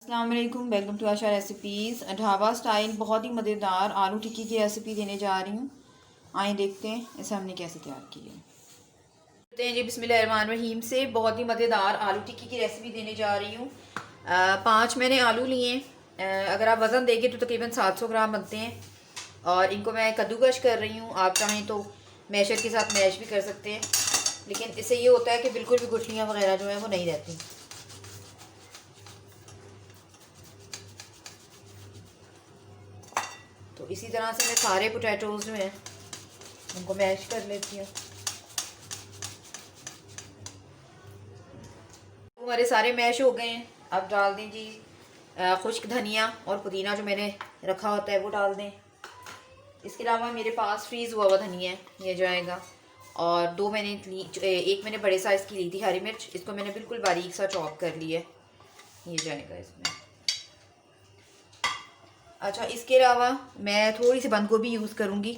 अस्सलाम वालेकुम, welcome to Asha recipes. Dhaba style बहुत ही मज़ेदार आलू टिक्की की रेसिपी देने जा रही हूँ। आइए देखते हैं इसे हमने कैसे तैयार की है। देखते हैं जी, बिस्मिल्लाहिर्रहमानिर्रहीम से बहुत ही मज़ेदार आलू टिक्की की रेसिपी देने जा रही हूँ। 5 मैंने आलू लिए हैं। अगर आप वज़न देंगे तो तकरीबन 700 ग्राम बनते हैं। और इनको मैं कद्दूकश कर रही हूँ। आप चाहें तो मैशर के साथ मैश भी कर सकते हैं, लेकिन इससे ये होता है कि बिल्कुल भी गुठलियाँ वगैरह जो है वो नहीं रहती। तो इसी तरह से मैं सारे पोटैटोज़ जो हैं उनको मैश कर लेती हूँ। हमारे सारे मैश हो गए हैं। अब डाल दें जी खुश्क धनिया और पुदीना जो मैंने रखा होता है वो डाल दें। इसके अलावा मेरे पास फ्रीज़ हुआ हुआ धनिया है, ये जाएगा। और दो मैंने एक मैंने बड़े साइज़ की ली थी हरी मिर्च, इसको मैंने बिल्कुल बारीक सा चॉप कर लिया है, ये जाएगा इसमें। अच्छा, इसके अलावा मैं थोड़ी सी बंद गोभी यूज़ करूँगी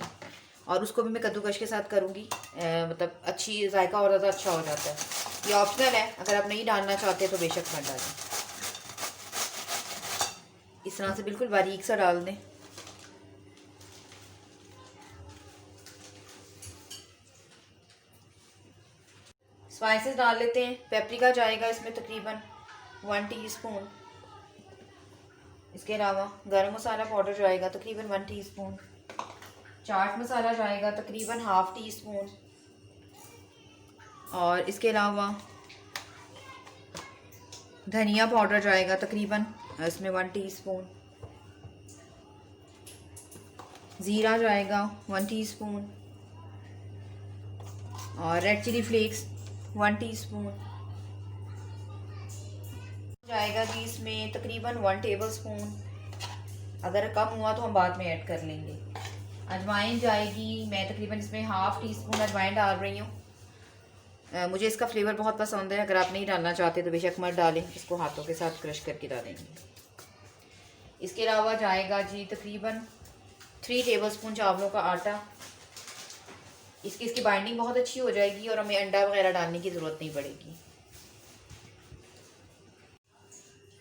और उसको भी मैं कद्दूकश के साथ करूँगी। मतलब अच्छी जायका और ज़्यादा अच्छा हो जाता है। ये ऑप्शनल है, अगर आप नहीं डालना चाहते तो बेशक मत डालें। इस तरह से बिल्कुल बारीक सा डाल दें। स्पाइसेस डाल लेते हैं। पेपरिका जाएगा इसमें तकरीबन 1 टीस्पून। इसके अलावा गरम मसाला पाउडर जाएगा तकरीबन 1 टीस्पून। चाट मसाला जाएगा तकरीबन ½ टीस्पून। और इसके अलावा धनिया पाउडर जाएगा तकरीबन इसमें 1 टीस्पून। ज़ीरा जाएगा 1 टीस्पून। और रेड चिली फ्लेक्स 1 टीस्पून जाएगा जी इसमें तकरीबन 1 टेबलस्पून। अगर कम हुआ तो हम बाद में ऐड कर लेंगे। अजवाइन जाएगी, मैं तकरीबन इसमें ½ टीस्पून अजवाइन डाल रही हूँ। मुझे इसका फ्लेवर बहुत पसंद है। अगर आप नहीं डालना चाहते तो बेशक मत डालें, इसको हाथों के साथ क्रश करके डालेंगे। इसके अलावा जाएगा जी तकरीबन 3 टेबलस्पून चावलों का आटा। इसकी बाइंडिंग बहुत अच्छी हो जाएगी और हमें अंडा वगैरह डालने की ज़रूरत नहीं पड़ेगी।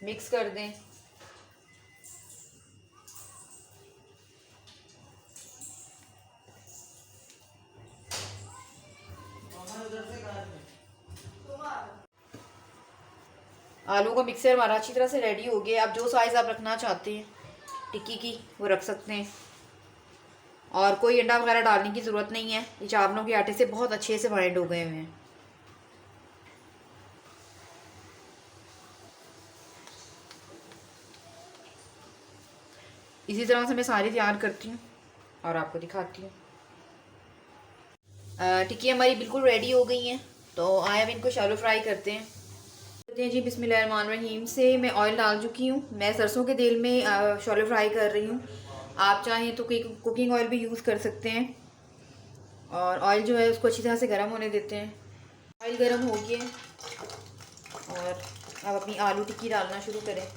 मिक्स कर दें। आलू का मिक्सर हमारा अच्छी तरह से रेडी हो गया। आप जो साइज़ आप रखना चाहते हैं टिक्की की वो रख सकते हैं, और कोई अंडा वगैरह डालने की ज़रूरत नहीं है। ये चावलों के आटे से बहुत अच्छे से बाइंड हो गए हुए हैं। इसी तरह से मैं सारी तैयार करती हूँ और आपको दिखाती हूँ। टिक्की हमारी बिल्कुल रेडी हो गई हैं, तो आए अब इनको शैलो फ्राई करते हैं। जी, बिस्मिल्लाहिर्रहमानिर्रहीम से मैं ऑयल डाल चुकी हूँ। मैं सरसों के तेल में शैलो फ्राई कर रही हूँ। आप चाहें तो कुकिंग ऑयल भी यूज़ कर सकते हैं। और ऑयल जो है उसको अच्छी तरह से गर्म होने देते हैं। ऑयल गर्म हो गया और अब अपनी आलू टिक्की डालना शुरू करें।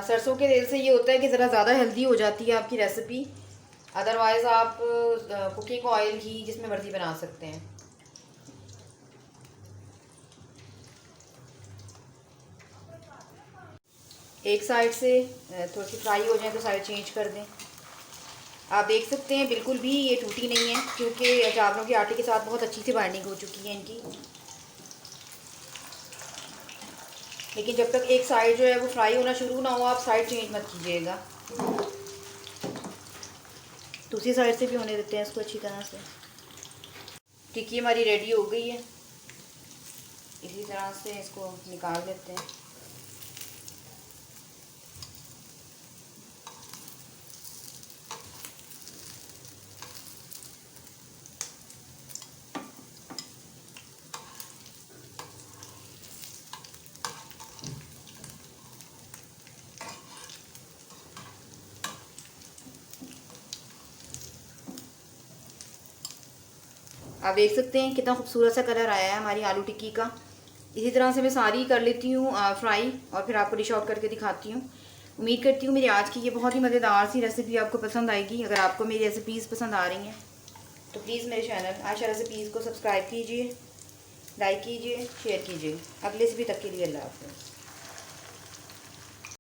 सरसों के तेल से ये होता है कि ज़रा ज़्यादा हेल्दी हो जाती है आपकी रेसिपी। अदरवाइज़ आप कुकिंग ऑयल ही जिसमें मर्ज़ी बना सकते हैं। एक साइड से थोड़ी सी फ्राई हो जाए तो साइड चेंज कर दें। आप देख सकते हैं बिल्कुल भी ये टूटी नहीं है, क्योंकि चावलों के आटे के साथ बहुत अच्छी सी बाइंडिंग हो चुकी है इनकी। लेकिन जब तक एक साइड जो है वो फ्राई होना शुरू ना हो, आप साइड चेंज मत कीजिएगा। दूसरी साइड से भी होने देते हैं इसको अच्छी तरह से। टिक्की हमारी रेडी हो गई है। इसी तरह से इसको निकाल लेते हैं। आप देख सकते हैं कितना खूबसूरत सा कलर आया है हमारी आलू टिक्की का। इसी तरह से मैं सारी कर लेती हूँ फ्राई, और फिर आपको डिश आउट करके दिखाती हूँ। उम्मीद करती हूँ मेरी आज की ये बहुत ही मज़ेदार सी रेसिपी आपको पसंद आएगी। अगर आपको मेरी रेसिपीज़ पसंद आ रही हैं तो प्लीज़ मेरे चैनल आयशा रेसिपीज़ को सब्सक्राइब कीजिए, लाइक कीजिए, शेयर कीजिए। अगले से भी तक के लिए अल्लाह हाफ़िज़।